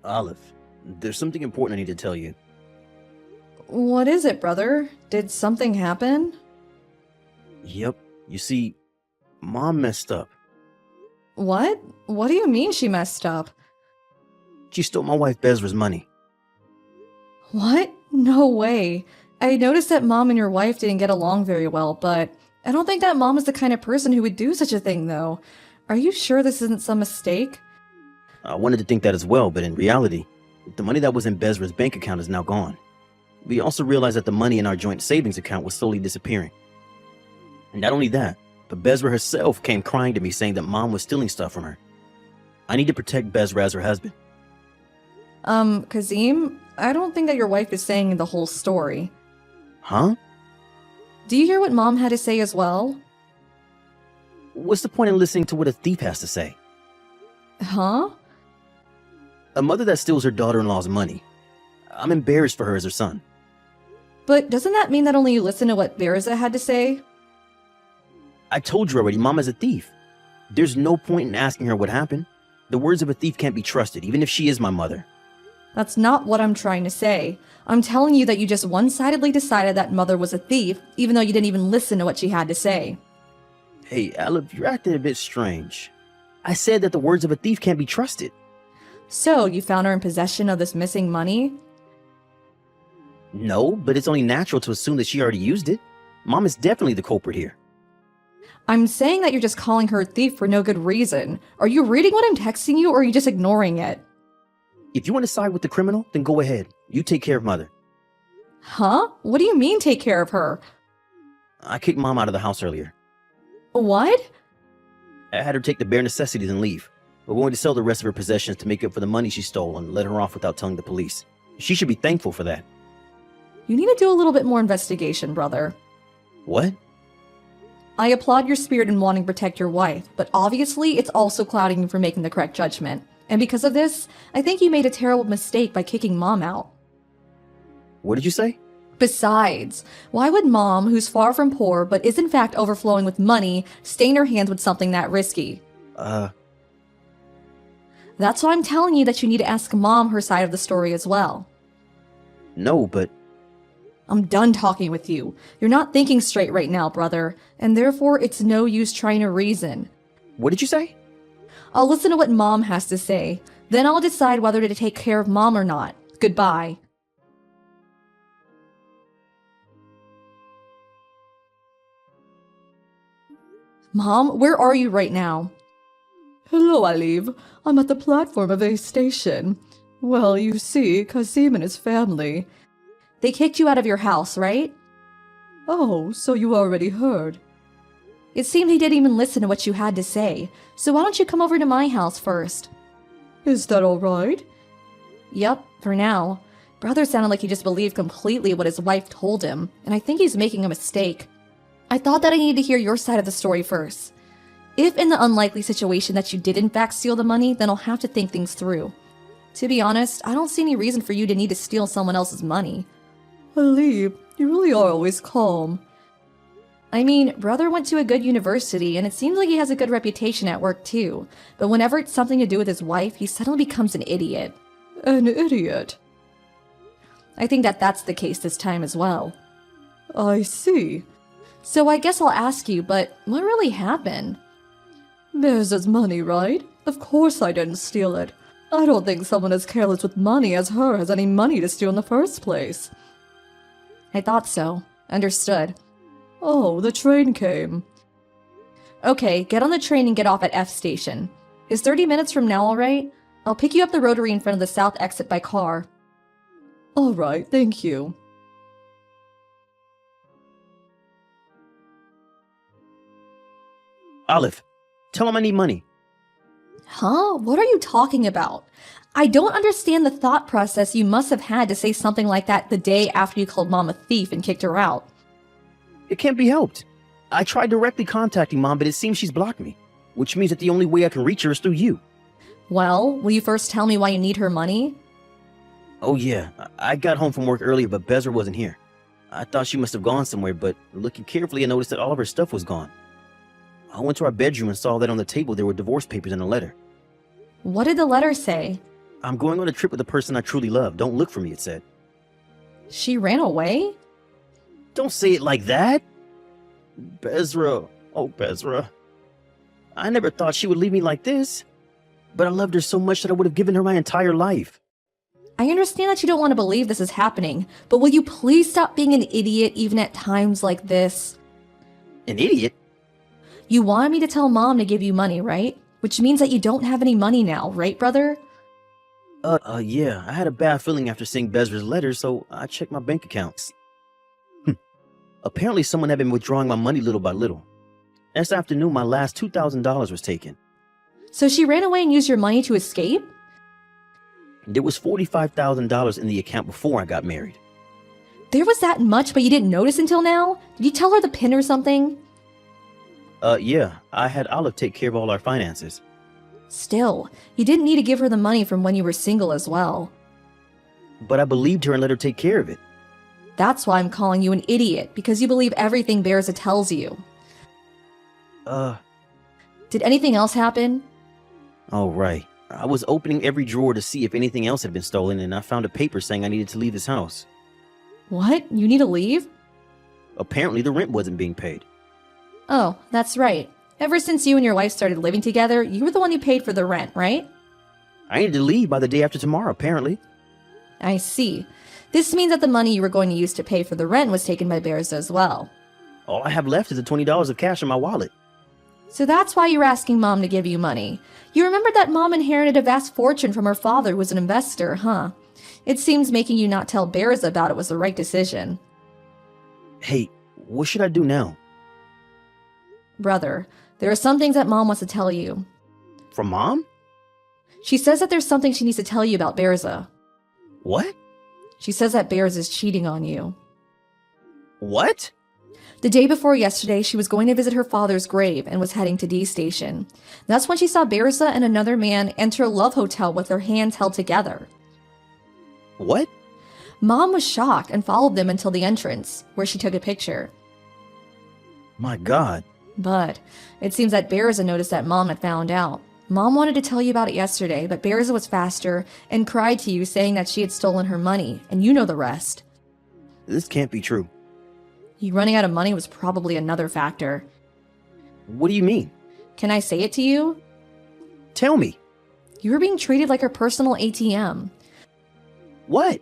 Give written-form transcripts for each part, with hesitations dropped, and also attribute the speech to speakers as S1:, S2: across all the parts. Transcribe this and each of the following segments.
S1: Olive, there's something important I need to tell you.
S2: What is it, brother? Did something happen?
S1: Yep, you see, Mom messed up.
S2: What? What do you mean she messed up?
S1: She stole my wife Bezra's money.
S2: What? No way. I noticed that Mom and your wife didn't get along very well, but I don't think that Mom is the kind of person who would do such a thing, though. Are you sure this isn't some mistake?
S1: I wanted to think that as well, but in reality, the money that was in Bezra's bank account is now gone. We also realized that the money in our joint savings account was slowly disappearing. And not only that, but Bezra herself came crying to me saying that Mom was stealing stuff from her. I need to protect Bezra as her husband.
S2: Kazim, I don't think that your wife is saying the whole story.
S1: Huh?
S2: Do you hear what Mom had to say as well?
S1: What's the point in listening to what a thief has to say?
S2: Huh?
S1: A mother that steals her daughter-in-law's money. I'm embarrassed for her as her son.
S2: But doesn't that mean that only you listen to what Beriza had to say?
S1: I told you already, Mama's a thief. There's no point in asking her what happened. The words of a thief can't be trusted, even if she is my mother.
S2: That's not what I'm trying to say. I'm telling you that you just one-sidedly decided that Mother was a thief, even though you didn't even listen to what she had to say.
S1: Hey, Olive, you're acting a bit strange. I said that the words of a thief can't be trusted.
S2: So, you found her in possession of this missing money?
S1: No, but it's only natural to assume that she already used it. Mom is definitely the culprit here.
S2: I'm saying that you're just calling her a thief for no good reason. Are you reading what I'm texting you, or are you just ignoring it?
S1: If you want to side with the criminal, then go ahead. You take care of Mother.
S2: Huh? What do you mean take care of her?
S1: I kicked Mom out of the house earlier.
S2: What?
S1: I had her take the bare necessities and leave. We're going to sell the rest of her possessions to make up for the money she stole and let her off without telling the police. She should be thankful for that.
S2: You need to do a little bit more investigation, brother.
S1: What?
S2: I applaud your spirit in wanting to protect your wife, but obviously it's also clouding you from making the correct judgment. And because of this, I think you made a terrible mistake by kicking Mom out.
S1: What did you say?
S2: Besides, why would Mom, who's far from poor but is in fact overflowing with money, stain her hands with something that risky? That's why I'm telling you that you need to ask Mom her side of the story as well.
S1: No, but...
S2: I'm done talking with you. You're not thinking straight right now, brother, and therefore it's no use trying to reason.
S1: What did you say?
S2: I'll listen to what Mom has to say. Then I'll decide whether to take care of Mom or not. Goodbye. Mom, where are you right now? Hello, Aliv. I'm at the platform of a station. Well, you see, Kazim and his family. They kicked you out of your house, right? Oh, so you already heard. It seemed he didn't even listen to what you had to say, so why don't you come over to my house first? Is that all right? Yep, for now. Brother sounded like he just believed completely what his wife told him, and I think he's making a mistake. I thought that I needed to hear your side of the story first. If in the unlikely situation that you did in fact steal the money, then I'll have to think things through. To be honest, I don't see any reason for you to need to steal someone else's money. Alib, you really are always calm. I mean, brother went to a good university, and it seems like he has a good reputation at work too. But whenever it's something to do with his wife, he suddenly becomes an idiot. An idiot? I think that that's the case this time as well. I see. So I guess I'll ask you, but what really happened? There's money, right? Of course I didn't steal it. I don't think someone as careless with money as her has any money to steal in the first place. I thought so. Understood. Oh, the train came. Okay, get on the train and get off at F station. Is 30 minutes from now alright? I'll pick you up the rotary in front of the south exit by car. Alright, thank you.
S1: Olive, tell him I need money.
S2: Huh? What are you talking about? I don't understand the thought process you must have had to say something like that the day after you called Mom a thief and kicked her out.
S1: It can't be helped. I tried directly contacting Mom, but it seems she's blocked me, which means that the only way I can reach her is through you.
S2: Well, will you first tell me why you need her money?
S1: Oh yeah, I got home from work earlier, but Bezra wasn't here. I thought she must have gone somewhere, but looking carefully I noticed that all of her stuff was gone. I went to our bedroom and saw that on the table there were divorce papers and a letter.
S2: What did the letter say?
S1: I'm going on a trip with a person I truly love. Don't look for me, it said.
S2: She ran away?
S1: Don't say it like that. Bezra. Oh, Bezra. I never thought she would leave me like this. But I loved her so much that I would have given her my entire life.
S2: I understand that you don't want to believe this is happening, but will you please stop being an idiot even at times like this?
S1: An idiot?
S2: You wanted me to tell Mom to give you money, right? Which means that you don't have any money now, right, brother?
S1: Yeah. I had a bad feeling after seeing Bezra's letter, so I checked my bank accounts. Apparently someone had been withdrawing my money little by little. This afternoon, my last $2,000 was taken.
S2: So she ran away and used your money to escape?
S1: There was $45,000 in the account before I got married.
S2: There was that much, but you didn't notice until now? Did you tell her the PIN or something?
S1: Yeah. I had Olive take care of all our finances.
S2: Still, you didn't need to give her the money from when you were single as well.
S1: But I believed her and let her take care of it.
S2: That's why I'm calling you an idiot, because you believe everything Bearza tells you. Did anything else happen?
S1: Oh, right. I was opening every drawer to see if anything else had been stolen, and I found a paper saying I needed to leave this house.
S2: What? You need to leave?
S1: Apparently, the rent wasn't being paid.
S2: Oh, that's right. Ever since you and your wife started living together, you were the one who paid for the rent, right?
S1: I needed to leave by the day after tomorrow, apparently.
S2: I see. This means that the money you were going to use to pay for the rent was taken by Bearza as well.
S1: All I have left is the $20 of cash in my wallet.
S2: So that's why you're asking Mom to give you money. You remember that Mom inherited a vast fortune from her father who was an investor, huh? It seems making you not tell Bearza about it was the right decision.
S1: Hey, what should I do now?
S2: Brother, there are some things that Mom wants to tell you.
S1: From Mom?
S2: She says that there's something she needs to tell you about Bearza.
S1: What?
S2: She says that Bearza's cheating on you.
S1: What?
S2: The day before yesterday, she was going to visit her father's grave and was heading to D Station. That's when she saw Bearza and another man enter a love hotel with their hands held together.
S1: What?
S2: Mom was shocked and followed them until the entrance, where she took a picture.
S1: My God.
S2: But it seems that Bearza noticed that Mom had found out. Mom wanted to tell you about it yesterday, but Bearza was faster and cried to you saying that she had stolen her money, and you know the rest.
S1: This can't be true.
S2: You running out of money was probably another factor.
S1: What do you mean?
S2: Can I say it to you?
S1: Tell me.
S2: You were being treated like her personal ATM.
S1: What?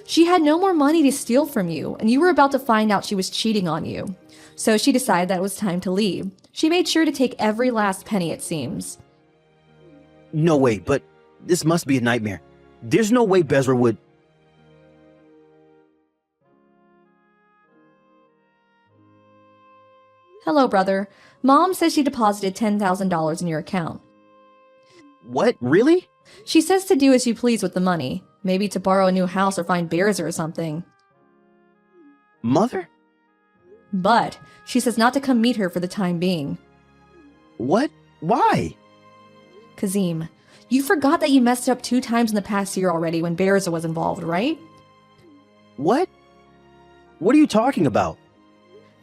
S2: She had no more money to steal from you, and you were about to find out she was cheating on you. So she decided that it was time to leave. She made sure to take every last penny, it seems.
S1: No way, but this must be a nightmare. There's no way Bezra would...
S2: Hello, brother. Mom says she deposited $10,000 in your account.
S1: What? Really?
S2: She says to do as you please with the money. Maybe to borrow a new house or find Bearza or something.
S1: Mother?
S2: But she says not to come meet her for the time being.
S1: What? Why?
S2: Kazim, you forgot that you messed up 2 times in the past year already when Bearza was involved, right?
S1: What? What are you talking about?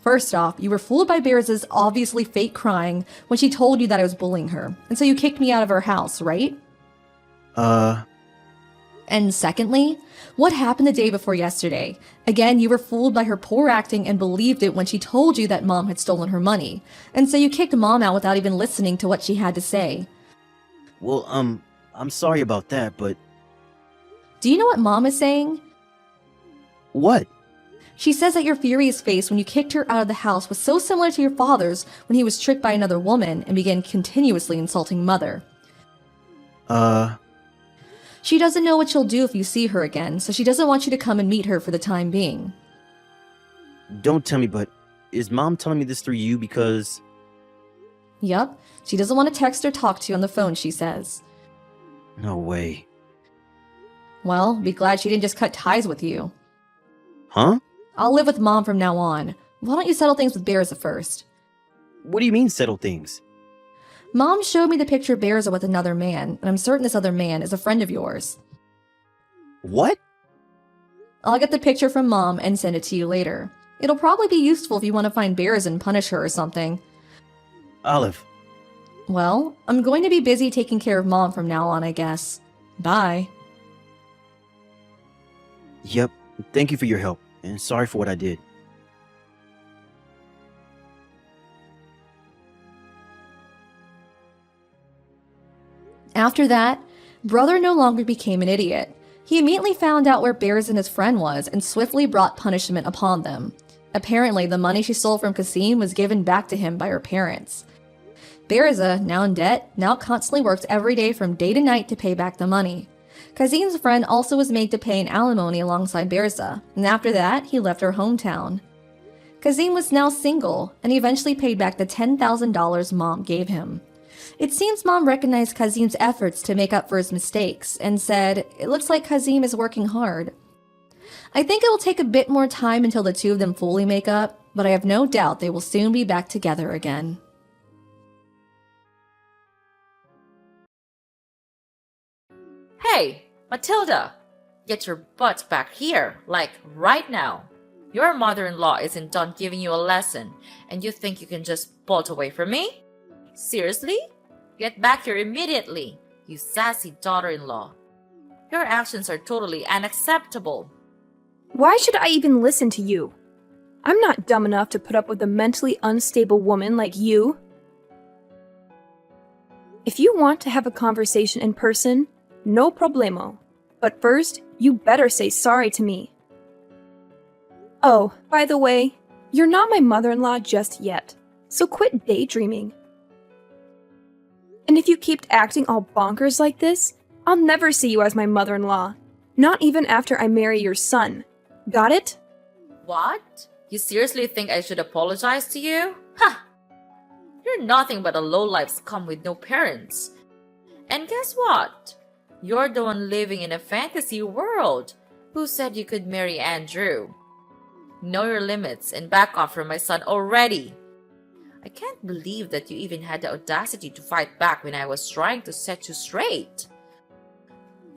S2: First off, you were fooled by Bearza's obviously fake crying when she told you that I was bullying her, and so you kicked me out of her house, right? And secondly, what happened the day before yesterday? Again, you were fooled by her poor acting and believed it when she told you that Mom had stolen her money, and so you kicked Mom out without even listening to what she had to say.
S1: Well, I'm sorry about that, but...
S2: Do you know what Mom is saying?
S1: What?
S2: She says that your furious face when you kicked her out of the house was so similar to your father's when he was tricked by another woman and began continuously insulting Mother. She doesn't know what she'll do if you see her again, so she doesn't want you to come and meet her for the time being.
S1: Don't tell me, but is Mom telling me this through you because...
S2: Yup, she doesn't want to text or talk to you on the phone, she says.
S1: No way.
S2: Well, be glad she didn't just cut ties with you.
S1: Huh?
S2: I'll live with Mom from now on. Why don't you settle things with Bearza first?
S1: What do you mean, settle things?
S2: Mom showed me the picture of Bearza with another man, and I'm certain this other man is a friend of yours.
S1: What?
S2: I'll get the picture from Mom and send it to you later. It'll probably be useful if you want to find Bearza and punish her or something.
S1: Olive.
S2: Well, I'm going to be busy taking care of Mom from now on, I guess. Bye.
S1: Yep, thank you for your help, and sorry for what I did.
S2: After that, Brother no longer became an idiot. He immediately found out where Bears and his friend was and swiftly brought punishment upon them. Apparently, the money she stole from Kasim was given back to him by her parents. Berza, now in debt, now constantly worked every day from day to night to pay back the money. Kazim's friend also was made to pay an alimony alongside Berza, and after that, he left her hometown. Kazim was now single, and he eventually paid back the $10,000 Mom gave him. It seems Mom recognized Kazim's efforts to make up for his mistakes and said, "It looks like Kazim is working hard." I think it will take a bit more time until the two of them fully make up, but I have no doubt they will soon be back together again.
S3: Hey, Matilda! Get your butt back here, like right now. Your mother-in-law isn't done giving you a lesson, and you think you can just bolt away from me? Seriously? Get back here immediately, you sassy daughter-in-law. Your actions are totally unacceptable.
S4: Why should I even listen to you? I'm not dumb enough to put up with a mentally unstable woman like you. If you want to have a conversation in person, no problemo. But first, you better say sorry to me. Oh, by the way, you're not my mother-in-law just yet, so quit daydreaming. And if you keep acting all bonkers like this, I'll never see you as my mother-in-law, not even after I marry your son. Got it?
S3: What? You seriously think I should apologize to you? Ha! You're nothing but a lowlife scum with no parents. And guess what? You're the one living in a fantasy world. Who said you could marry Andrew? Know your limits and back off from my son already. I can't believe that you even had the audacity to fight back when I was trying to set you straight.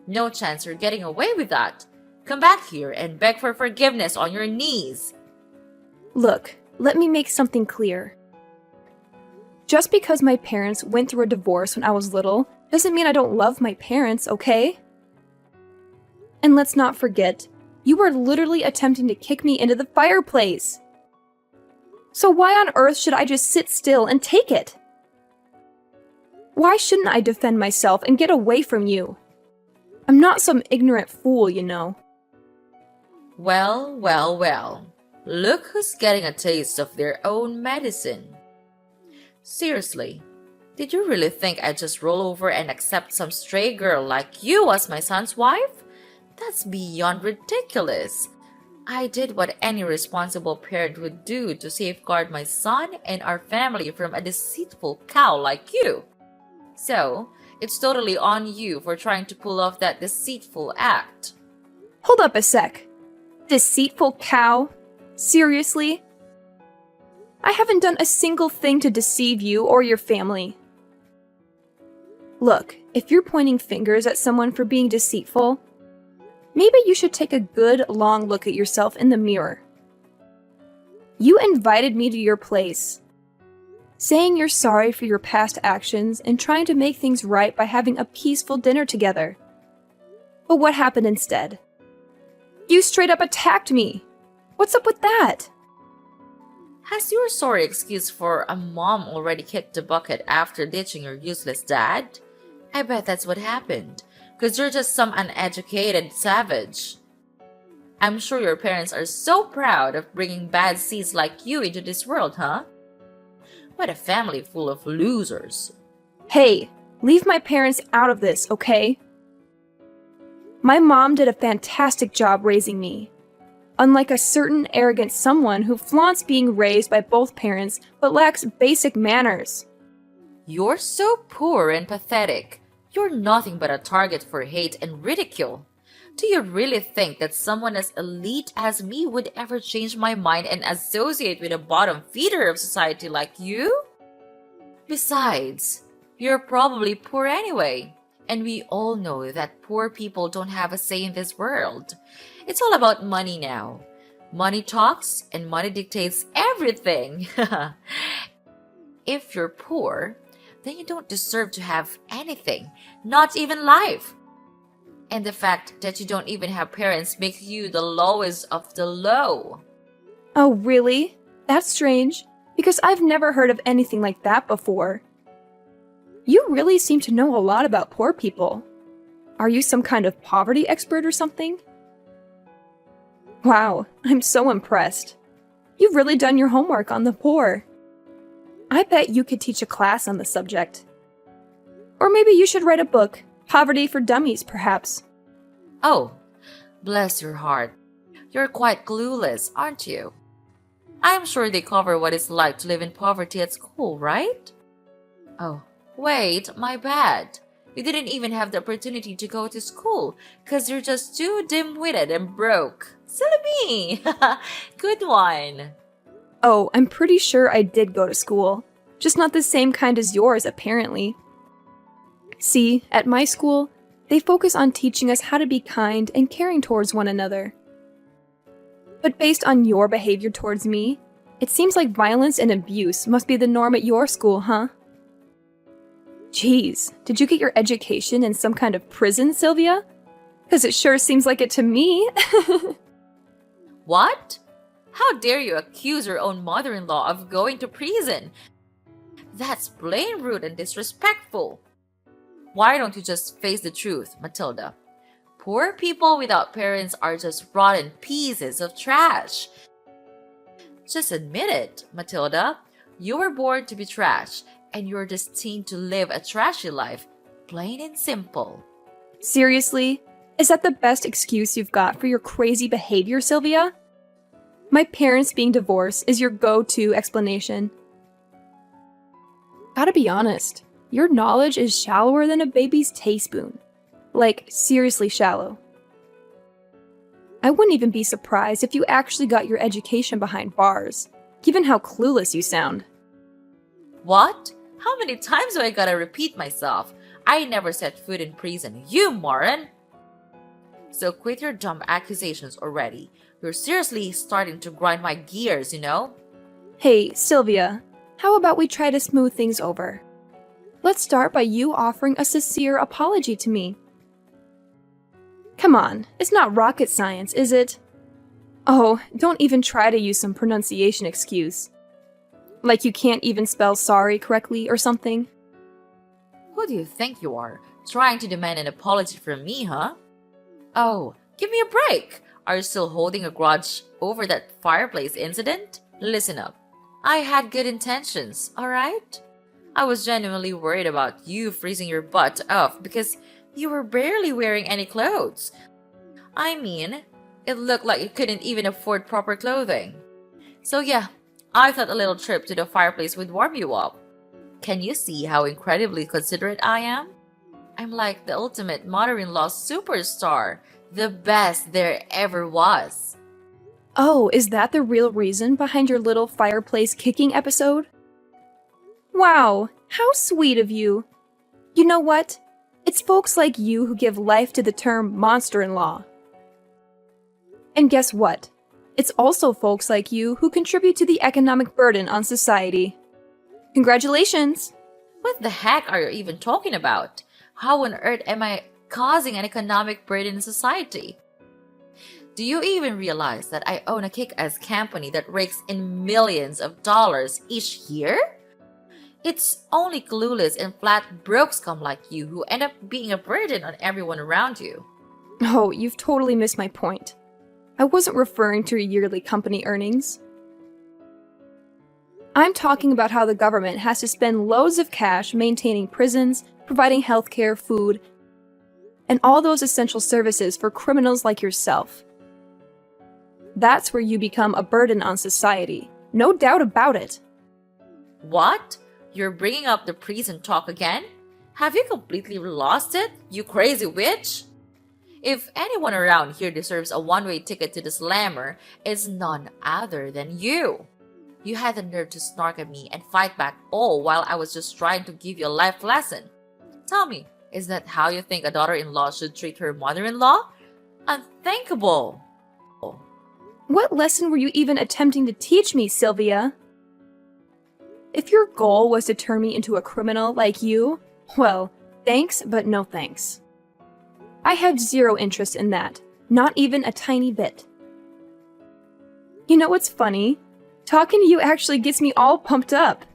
S3: No chance you're getting away with that. Come back here and beg for forgiveness on your knees.
S4: Look, let me make something clear. Just because my parents went through a divorce when I was little doesn't mean I don't love my parents, okay? And let's not forget, you were literally attempting to kick me into the fireplace. So why on earth should I just sit still and take it? Why shouldn't I defend myself and get away from you? I'm not some ignorant fool, you know.
S3: Well, well, well. Look who's getting a taste of their own medicine. Seriously, did you really think I'd just roll over and accept some stray girl like you as my son's wife? That's beyond ridiculous. I did what any responsible parent would do to safeguard my son and our family from a deceitful cow like you. So, it's totally on you for trying to pull off that deceitful act.
S4: Hold up a sec. Deceitful cow? Seriously? I haven't done a single thing to deceive you or your family. Look, if you're pointing fingers at someone for being deceitful, maybe you should take a good, long look at yourself in the mirror. You invited me to your place, saying you're sorry for your past actions and trying to make things right by having a peaceful dinner together. But what happened instead? You straight up attacked me. What's up with that?
S3: Has your sorry excuse for a mom already kicked the bucket after ditching your useless dad? I bet that's what happened. Because you're just some uneducated savage. I'm sure your parents are so proud of bringing bad seeds like you into this world, huh? What a family full of losers.
S4: Hey, leave my parents out of this, okay? My mom did a fantastic job raising me. Unlike a certain arrogant someone who flaunts being raised by both parents but lacks basic manners.
S3: You're so poor and pathetic. You're nothing but a target for hate and ridicule. Do you really think that someone as elite as me would ever change my mind and associate with a bottom feeder of society like you? Besides, you're probably poor anyway, and we all know that poor people don't have a say in this world. It's all about money now. Money talks and money dictates everything. If you're poor, then you don't deserve to have anything, not even life. And the fact that you don't even have parents makes you the lowest of the low.
S4: Oh, really? That's strange, because I've never heard of anything like that before. You really seem to know a lot about poor people. Are you some kind of poverty expert or something? Wow, I'm so impressed. You've really done your homework on the poor. I bet you could teach a class on the subject. Or maybe you should write a book, Poverty for Dummies, perhaps.
S3: Oh, bless your heart. You're quite clueless, aren't you? I'm sure they cover what it's like to live in poverty at school, right? Oh, wait, my bad. You didn't even have the opportunity to go to school because you're just too dim-witted and broke. Silly me! Good one.
S4: Oh, I'm pretty sure I did go to school. Just not the same kind as yours, apparently. See, at my school, they focus on teaching us how to be kind and caring towards one another. But based on your behavior towards me, it seems like violence and abuse must be the norm at your school, huh? Geez, did you get your education in some kind of prison, Sylvia? Because it sure seems like it to me.
S3: What? How dare you accuse your own mother-in-law of going to prison? That's plain rude and disrespectful. Why don't you just face the truth, Matilda? Poor people without parents are just rotten pieces of trash. Just admit it, Matilda. You were born to be trash, and you're destined to live a trashy life, plain and simple.
S4: Seriously? Is that the best excuse you've got for your crazy behavior, Sylvia? My parents being divorced is your go-to explanation. Gotta be honest, your knowledge is shallower than a baby's teaspoon. Like, seriously shallow. I wouldn't even be surprised if you actually got your education behind bars, given how clueless you sound.
S3: What? How many times do I gotta repeat myself? I never set foot in prison, you moron! So quit your dumb accusations already. You're seriously starting to grind my gears, you know?
S4: Hey, Sylvia, how about we try to smooth things over? Let's start by you offering a sincere apology to me. Come on, it's not rocket science, is it? Oh, don't even try to use some pronunciation excuse. Like you can't even spell sorry correctly or something.
S3: Who do you think you are? Trying to demand an apology from me, huh? Oh, give me a break! Are you still holding a grudge over that fireplace incident? Listen up. I had good intentions, alright? I was genuinely worried about you freezing your butt off because you were barely wearing any clothes. I mean, it looked like you couldn't even afford proper clothing. So yeah, I thought a little trip to the fireplace would warm you up. Can you see how incredibly considerate I am? I'm like the ultimate mother-in-law superstar, the best there ever was.
S4: Oh, is that the real reason behind your little fireplace kicking episode? Wow, how sweet of you. You know what? It's folks like you who give life to the term monster-in-law. And guess what? It's also folks like you who contribute to the economic burden on society. Congratulations!
S3: What the heck are you even talking about? How on earth am I causing an economic burden in society? Do you even realize that I own a kick-ass company that rakes in millions of dollars each year? It's only clueless and flat broke scum like you who end up being a burden on everyone around you.
S4: Oh, you've totally missed my point. I wasn't referring to your yearly company earnings. I'm talking about how the government has to spend loads of cash maintaining prisons, providing healthcare, food, and all those essential services for criminals like yourself. That's where you become a burden on society. No doubt about it.
S3: What? You're bringing up the prison talk again? Have you completely lost it, you crazy witch? If anyone around here deserves a one-way ticket to the slammer, it's none other than you. You had the nerve to snark at me and fight back all while I was just trying to give you a life lesson. Tell me, is that how you think a daughter-in-law should treat her mother-in-law? Unthinkable!
S4: What lesson were you even attempting to teach me, Sylvia? If your goal was to turn me into a criminal like you, well, thanks, but no thanks. I have zero interest in that. Not even a tiny bit. You know what's funny? Talking to you actually gets me all pumped up.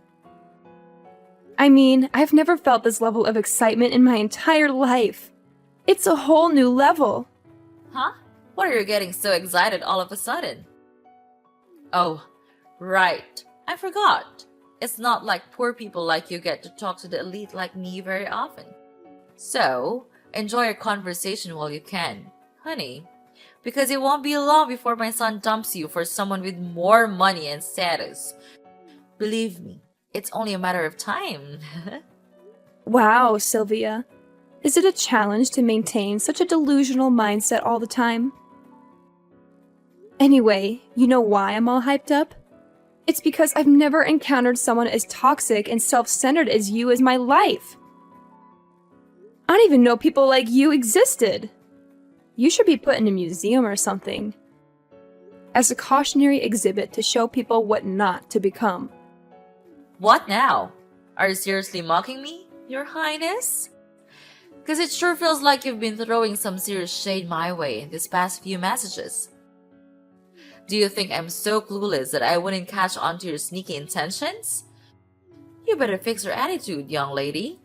S4: I mean, I've never felt this level of excitement in my entire life. It's a whole new level.
S3: Huh? What are you getting so excited all of a sudden? Oh, right. I forgot. It's not like poor people like you get to talk to the elite like me very often. So, enjoy your conversation while you can, honey. Because it won't be long before my son dumps you for someone with more money and status. Believe me, it's only a matter of time.
S4: Wow, Sylvia. Is it a challenge to maintain such a delusional mindset all the time? Anyway, you know why I'm all hyped up? It's because I've never encountered someone as toxic and self-centered as you as my life. I don't even know people like you existed. You should be put in a museum or something. As a cautionary exhibit to show people what not to become.
S3: What now? Are you seriously mocking me, Your Highness? Because it sure feels like you've been throwing some serious shade my way in these past few messages. Do you think I'm so clueless that I wouldn't catch on to your sneaky intentions? You better fix your attitude, young lady.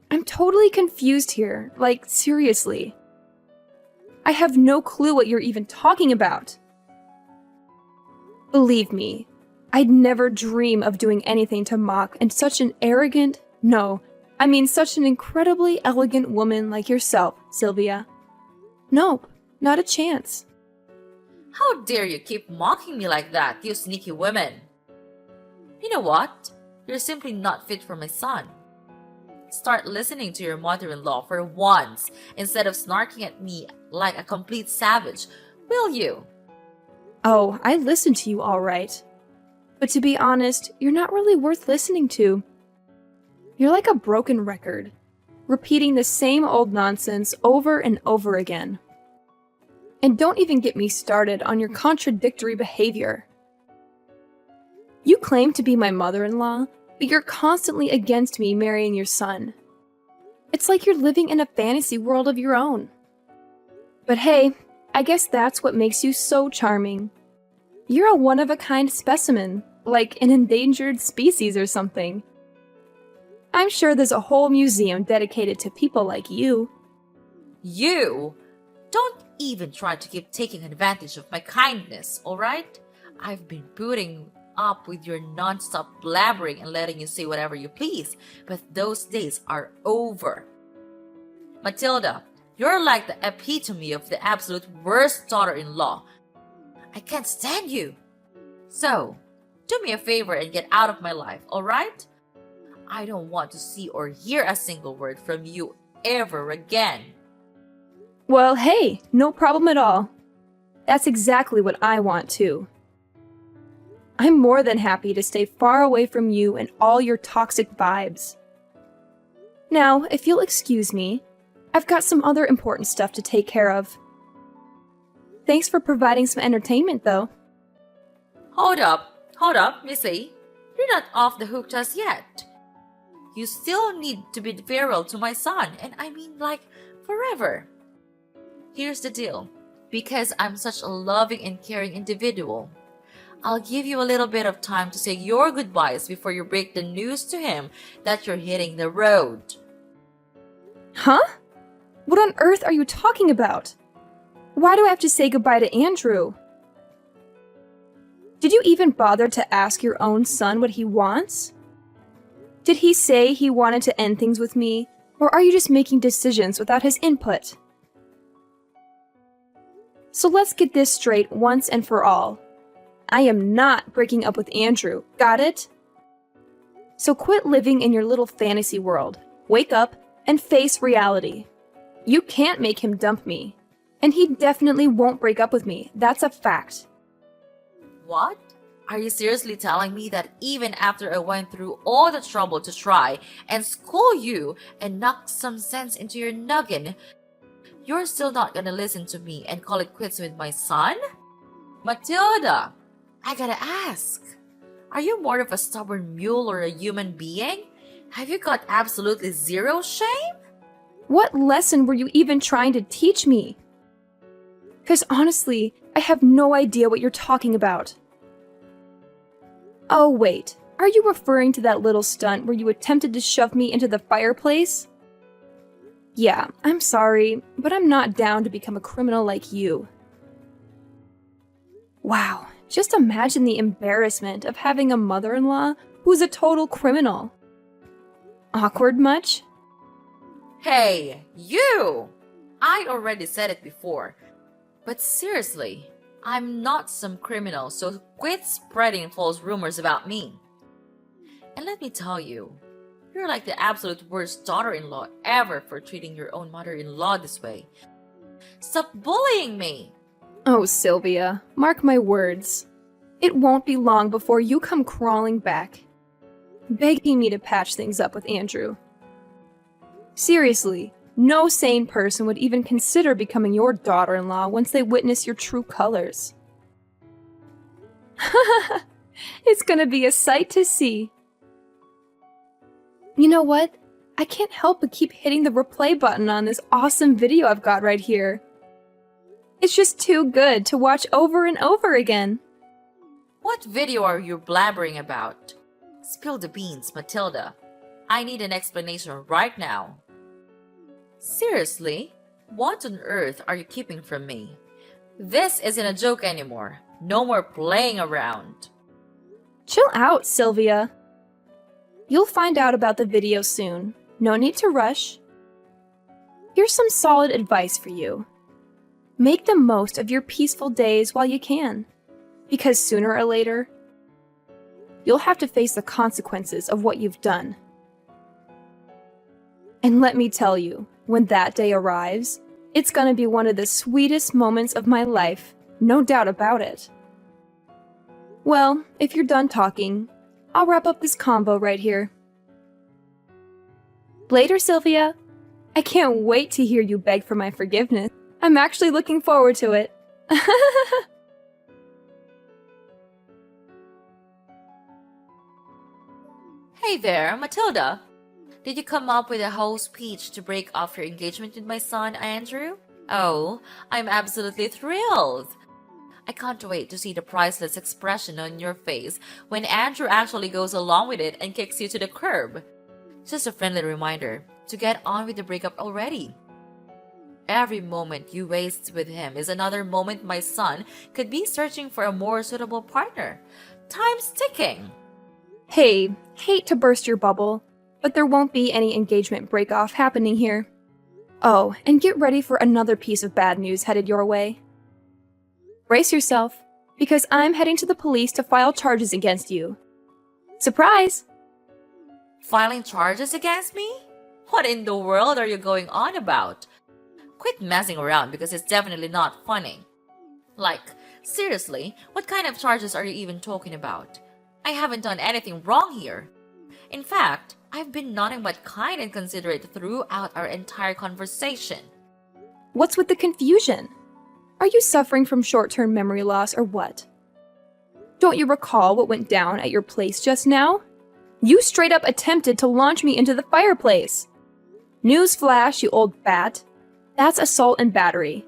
S4: I'm totally confused here. Like, seriously. I have no clue what you're even talking about. Believe me, I'd never dream of doing anything to mock and such an arrogant, such an incredibly elegant woman like yourself, Sylvia. Nope, not a chance.
S3: How dare you keep mocking me like that, you sneaky women? You know what? You're simply not fit for my son. Start listening to your mother-in-law for once instead of snarking at me like a complete savage, will you?
S4: Oh, I listen to you all right. But to be honest, you're not really worth listening to. You're like a broken record, repeating the same old nonsense over and over again. And don't even get me started on your contradictory behavior. You claim to be my mother-in-law, but you're constantly against me marrying your son. It's like you're living in a fantasy world of your own. But hey, I guess that's what makes you so charming. You're a one-of-a-kind specimen, like an endangered species or something. I'm sure there's a whole museum dedicated to people like you.
S3: You? Don't even try to keep taking advantage of my kindness, alright? I've been putting up with your non-stop blabbering and letting you say whatever you please, but those days are over. Matilda, you're like the epitome of the absolute worst daughter-in-law. I can't stand you. So, do me a favor and get out of my life, alright? I don't want to see or hear a single word from you ever again.
S4: Well, hey, no problem at all. That's exactly what I want too. I'm more than happy to stay far away from you and all your toxic vibes. Now, if you'll excuse me, I've got some other important stuff to take care of. Thanks for providing some entertainment, though.
S3: Hold up, Missy. You're not off the hook just yet. You still need to be farewell to my son, and I mean like forever. Here's the deal. Because I'm such a loving and caring individual, I'll give you a little bit of time to say your goodbyes before you break the news to him that you're hitting the road.
S4: Huh? What on earth are you talking about? Why do I have to say goodbye to Andrew? Did you even bother to ask your own son what he wants? Did he say he wanted to end things with me, or are you just making decisions without his input? So let's get this straight once and for all. I am not breaking up with Andrew, got it? So quit living in your little fantasy world. Wake up and face reality. You can't make him dump me. And he definitely won't break up with me. That's a fact.
S3: What? Are you seriously telling me that even after I went through all the trouble to try and school you and knock some sense into your noggin, you're still not gonna listen to me and call it quits with my son? Matilda, I gotta ask, are you more of a stubborn mule or a human being? Have you got absolutely zero shame?
S4: What lesson were you even trying to teach me? Because honestly, I have no idea what you're talking about. Oh wait, are you referring to that little stunt where you attempted to shove me into the fireplace? Yeah, I'm sorry, but I'm not down to become a criminal like you. Wow, just imagine the embarrassment of having a mother-in-law who's a total criminal. Awkward much?
S3: Hey, you! I already said it before. But seriously, I'm not some criminal, so quit spreading false rumors about me. And let me tell you, you're like the absolute worst daughter-in-law ever for treating your own mother-in-law this way. Stop bullying me!
S4: Oh, Sylvia, mark my words. It won't be long before you come crawling back, begging me to patch things up with Andrew. Seriously, no sane person would even consider becoming your daughter-in-law once they witness your true colors. It's gonna be a sight to see. You know what? I can't help but keep hitting the replay button on this awesome video I've got right here. It's just too good to watch over and over again.
S3: What video are you blabbering about? Spill the beans, Matilda. I need an explanation right now. Seriously? What on earth are you keeping from me? This isn't a joke anymore. No more playing around.
S4: Chill out, Sylvia. You'll find out about the video soon. No need to rush. Here's some solid advice for you. Make the most of your peaceful days while you can, because sooner or later, you'll have to face the consequences of what you've done. And let me tell you, when that day arrives, it's gonna be one of the sweetest moments of my life, no doubt about it. Well, if you're done talking, I'll wrap up this convo right here. Later, Sylvia. I can't wait to hear you beg for my forgiveness. I'm actually looking forward to it.
S3: Hey there, Matilda. Did you come up with a whole speech to break off your engagement with my son, Andrew? Oh, I'm absolutely thrilled. I can't wait to see the priceless expression on your face when Andrew actually goes along with it and kicks you to the curb. Just a friendly reminder to get on with the breakup already. Every moment you waste with him is another moment my son could be searching for a more suitable partner. Time's ticking.
S4: Hey, hate to burst your bubble, but there won't be any engagement break-off happening here. Oh, and get ready for another piece of bad news headed your way. Brace yourself, because I'm heading to the police to file charges against you. Surprise!
S3: Filing charges against me? What in the world are you going on about? Quit messing around because it's definitely not funny. Like, seriously, what kind of charges are you even talking about? I haven't done anything wrong here. In fact, I've been nothing but kind and considerate throughout our entire conversation.
S4: What's with the confusion? Are you suffering from short-term memory loss or what? Don't you recall what went down at your place just now? You straight up attempted to launch me into the fireplace. Newsflash, you old bat. That's assault and battery.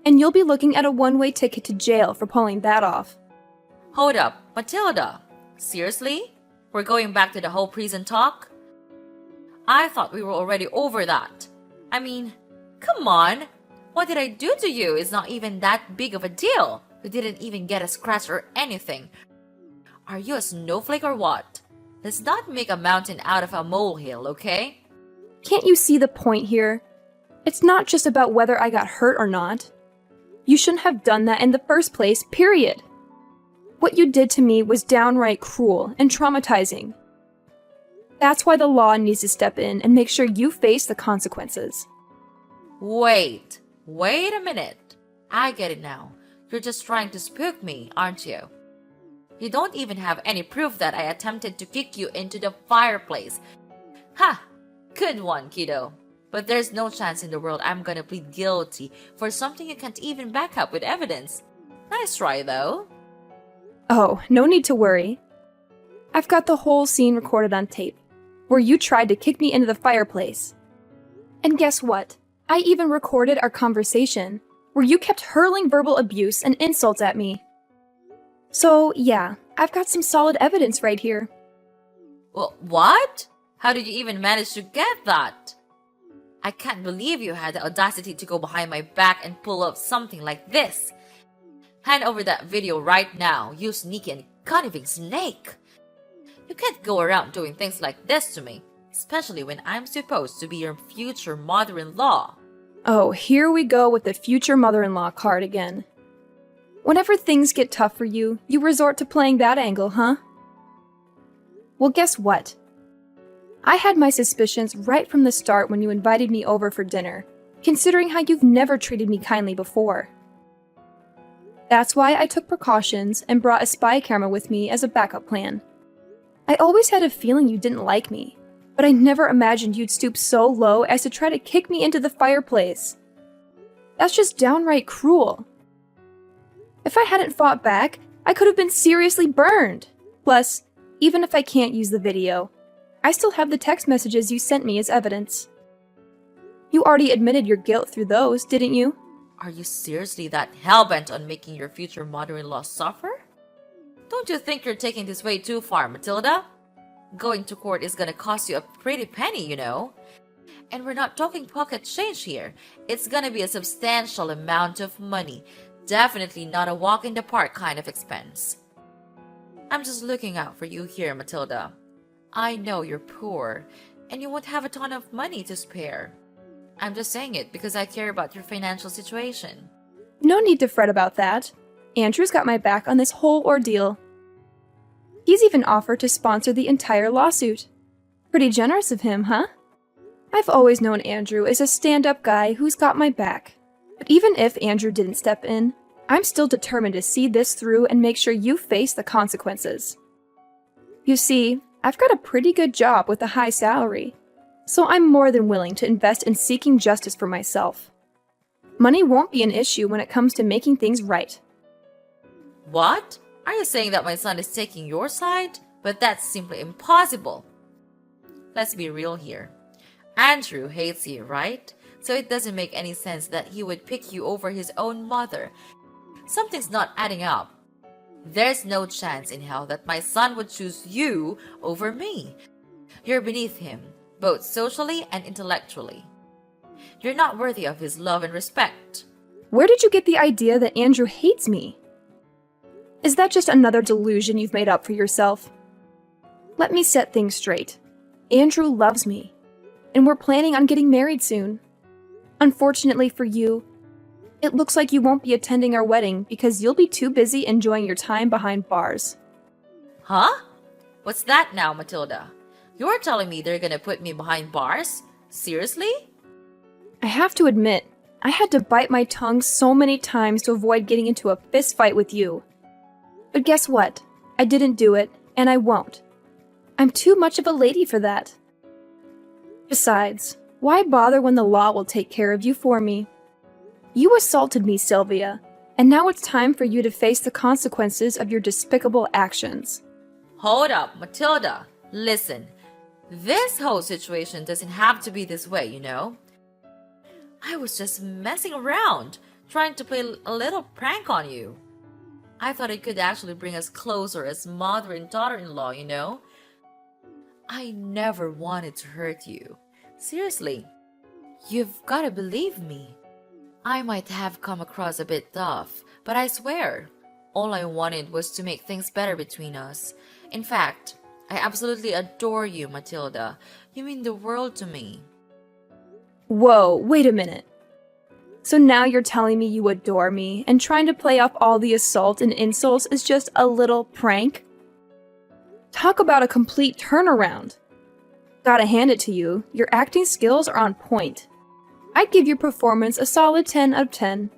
S4: And you'll be looking at a one-way ticket to jail for pulling that off.
S3: Hold up, Matilda. Seriously? We're going back to the whole prison talk? I thought we were already over that. I mean, come on. What did I do to you is not even that big of a deal. You didn't even get a scratch or anything. Are you a snowflake or what? Let's not make a mountain out of a molehill, okay?
S4: Can't you see the point here? It's not just about whether I got hurt or not. You shouldn't have done that in the first place, period. What you did to me was downright cruel and traumatizing. That's why the law needs to step in and make sure you face the consequences.
S3: Wait a minute. I get it now. You're just trying to spook me, aren't you? You don't even have any proof that I attempted to kick you into the fireplace. Ha! Good one, kiddo. But there's no chance in the world I'm gonna plead guilty for something you can't even back up with evidence. Nice try, though.
S4: Oh, no need to worry. I've got the whole scene recorded on tape, where you tried to kick me into the fireplace. And guess what? I even recorded our conversation, where you kept hurling verbal abuse and insults at me. So, yeah, I've got some solid evidence right here.
S3: Well, what? How did you even manage to get that? I can't believe you had the audacity to go behind my back and pull up something like this. Hand over that video right now, you sneaky and conniving snake. You can't go around doing things like this to me, especially when I'm supposed to be your future mother-in-law.
S4: Oh, here we go with the future mother-in-law card again. Whenever things get tough for you, you resort to playing that angle, huh? Well, guess what? I had my suspicions right from the start when you invited me over for dinner, considering how you've never treated me kindly before. That's why I took precautions and brought a spy camera with me as a backup plan. I always had a feeling you didn't like me, but I never imagined you'd stoop so low as to try to kick me into the fireplace. That's just downright cruel. If I hadn't fought back, I could have been seriously burned. Plus, even if I can't use the video, I still have the text messages you sent me as evidence. You already admitted your guilt through those, didn't you?
S3: Are you seriously that hellbent on making your future mother-in-law suffer? Don't you think you're taking this way too far, Matilda? Going to court is gonna cost you a pretty penny, you know. And we're not talking pocket change here. It's gonna be a substantial amount of money. Definitely not a walk in the park kind of expense. I'm just looking out for you here, Matilda. I know you're poor, and you won't have a ton of money to spare. I'm just saying it because I care about your financial situation.
S4: No need to fret about that. Andrew's got my back on this whole ordeal. He's even offered to sponsor the entire lawsuit. Pretty generous of him, huh? I've always known Andrew is a stand-up guy who's got my back. But even if Andrew didn't step in, I'm still determined to see this through and make sure you face the consequences. You see, I've got a pretty good job with a high salary, so I'm more than willing to invest in seeking justice for myself. Money won't be an issue when it comes to making things right.
S3: What? Are you saying that my son is taking your side? But that's simply impossible. Let's be real here. Andrew hates you, right? So it doesn't make any sense that he would pick you over his own mother. Something's not adding up. There's no chance in hell that my son would choose you over me. You're beneath him, both socially and intellectually. You're not worthy of his love and respect.
S4: Where did you get the idea that Andrew hates me? Is that just another delusion you've made up for yourself? Let me set things straight. Andrew loves me, and we're planning on getting married soon. Unfortunately for you, it looks like you won't be attending our wedding because you'll be too busy enjoying your time behind bars.
S3: Huh? What's that now, Matilda? You're telling me they're gonna put me behind bars? Seriously?
S4: I have to admit, I had to bite my tongue so many times to avoid getting into a fist fight with you. But guess what? I didn't do it, and I won't. I'm too much of a lady for that. Besides, why bother when the law will take care of you for me? You assaulted me, Sylvia, and now it's time for you to face the consequences of your despicable actions.
S3: Hold up, Matilda. Listen, this whole situation doesn't have to be this way, you know? I was just messing around, trying to play a little prank on you. I thought it could actually bring us closer as mother and daughter-in-law, you know? I never wanted to hurt you. Seriously, you've gotta believe me. I might have come across a bit tough, but I swear, all I wanted was to make things better between us. In fact, I absolutely adore you, Matilda. You mean the world to me.
S4: Whoa, wait a minute. So now you're telling me you adore me, and trying to play off all the assault and insults is just a little prank? Talk about a complete turnaround. Gotta hand it to you, your acting skills are on point. I'd give your performance a solid 10 out of 10.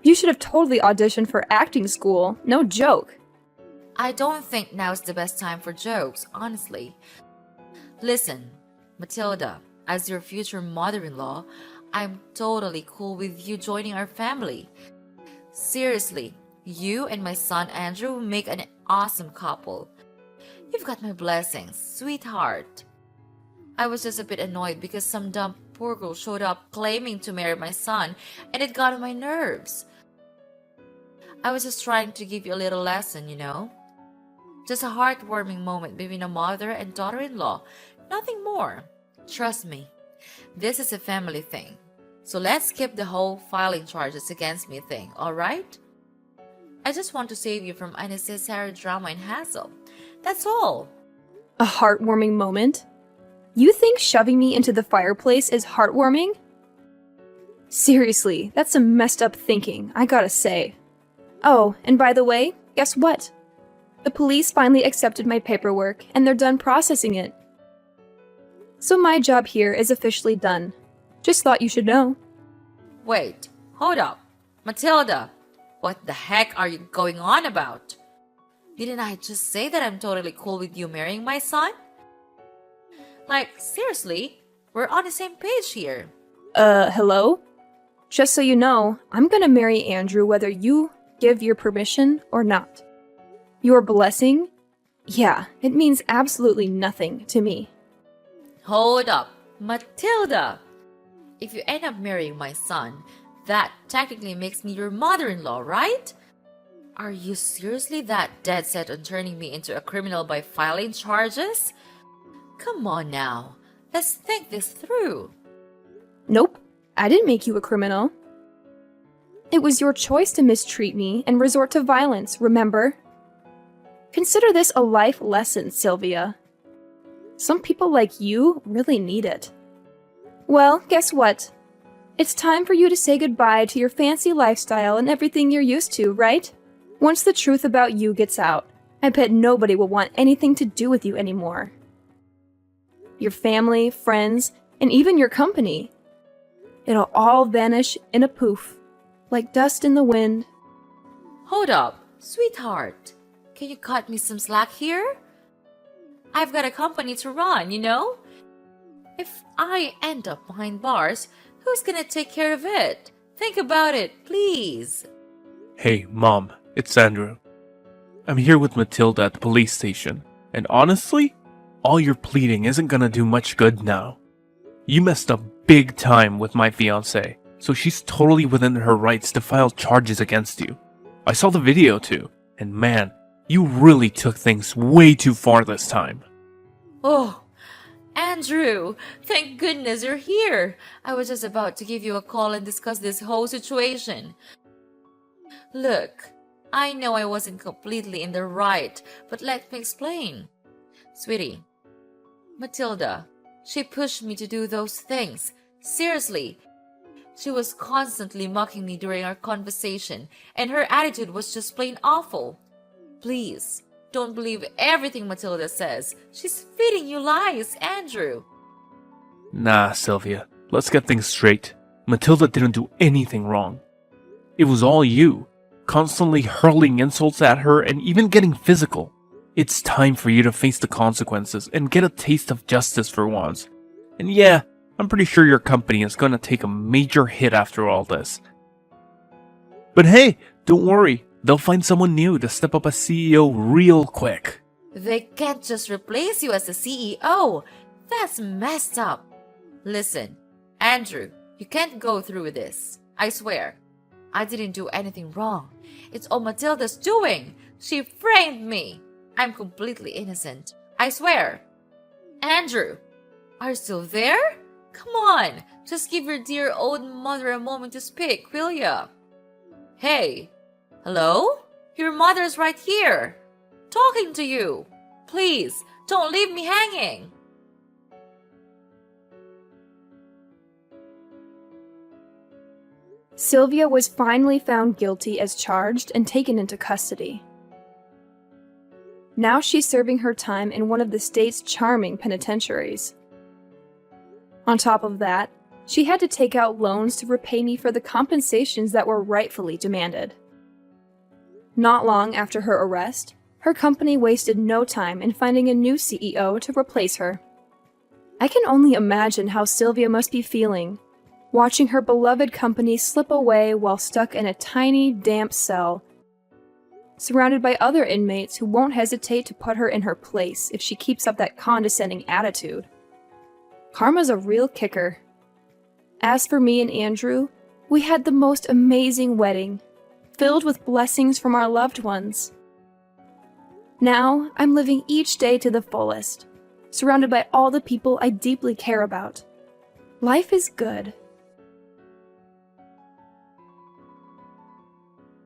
S4: You should have totally auditioned for acting school, no joke.
S3: I don't think now's the best time for jokes, honestly. Listen, Matilda, as your future mother-in-law, I'm totally cool with you joining our family. Seriously, you and my son Andrew make an awesome couple. You've got my blessings, sweetheart. I was just a bit annoyed because some dumb poor girl showed up claiming to marry my son, and it got on my nerves. I was just trying to give you a little lesson, you know? Just a heartwarming moment between a mother and daughter-in-law, nothing more. Trust me, this is a family thing. So let's skip the whole filing charges against me thing, alright? I just want to save you from unnecessary drama and hassle. That's all.
S4: A heartwarming moment? You think shoving me into the fireplace is heartwarming? Seriously, that's some messed up thinking, I gotta say. Oh, and by the way, guess what? The police finally accepted my paperwork, and they're done processing it. So my job here is officially done. Just thought you should know.
S3: Wait, hold up. Matilda, what the heck are you going on about? Didn't I just say that I'm totally cool with you marrying my son? Like, seriously, we're on the same page here.
S4: Hello? Just so you know, I'm gonna marry Andrew whether you give your permission or not. Your blessing? Yeah, it means absolutely nothing to me.
S3: Hold up, Matilda. If you end up marrying my son, that technically makes me your mother-in-law, right? Are you seriously that dead set on turning me into a criminal by filing charges? Come on now, let's think this through.
S4: Nope, I didn't make you a criminal. It was your choice to mistreat me and resort to violence, remember? Consider this a life lesson, Sylvia. Some people like you really need it. Well, guess what? It's time for you to say goodbye to your fancy lifestyle and everything you're used to, right? Once the truth about you gets out, I bet nobody will want anything to do with you anymore. Your family, friends, and even your company. It'll all vanish in a poof, like dust in the wind.
S3: Hold up, sweetheart. Can you cut me some slack here? I've got a company to run, you know? If I end up behind bars, who's gonna take care of it? Think about it, please.
S5: Hey, Mom, it's Andrew. I'm here with Matilda at the police station, and honestly, all your pleading isn't gonna do much good now. You messed up big time with my fiancée, so she's totally within her rights to file charges against you. I saw the video too, and man, you really took things way too far this time.
S3: Oh, Andrew, thank goodness you're here. I was just about to give you a call and discuss this whole situation. Look, I know I wasn't completely in the right, but let me explain. Sweetie, Matilda, she pushed me to do those things. Seriously. She was constantly mocking me during our conversation, and her attitude was just plain awful. Please, don't believe everything Matilda says. She's feeding you lies, Andrew.
S5: Nah, Sylvia, let's get things straight. Matilda didn't do anything wrong. It was all you, constantly hurling insults at her and even getting physical. It's time for you to face the consequences and get a taste of justice for once. And yeah, I'm pretty sure your company is gonna take a major hit after all this. But hey, don't worry. They'll find someone new to step up as CEO real quick.
S3: They can't just replace you as the CEO. That's messed up. Listen, Andrew, you can't go through with this. I swear. I didn't do anything wrong. It's all Matilda's doing. She framed me. I'm completely innocent. I swear. Andrew, are you still there? Come on, just give your dear old mother a moment to speak, will ya? Hey, hello? Your mother's right here, talking to you. Please, don't leave me hanging.
S4: Sylvia was finally found guilty as charged and taken into custody. Now she's serving her time in one of the state's charming penitentiaries. On top of that, she had to take out loans to repay me for the compensations that were rightfully demanded. Not long after her arrest, her company wasted no time in finding a new CEO to replace her. I can only imagine how Sylvia must be feeling, watching her beloved company slip away while stuck in a tiny, damp cell, surrounded by other inmates who won't hesitate to put her in her place if she keeps up that condescending attitude. Karma's a real kicker. As for me and Andrew, we had the most amazing wedding, filled with blessings from our loved ones. Now, I'm living each day to the fullest, surrounded by all the people I deeply care about. Life is good.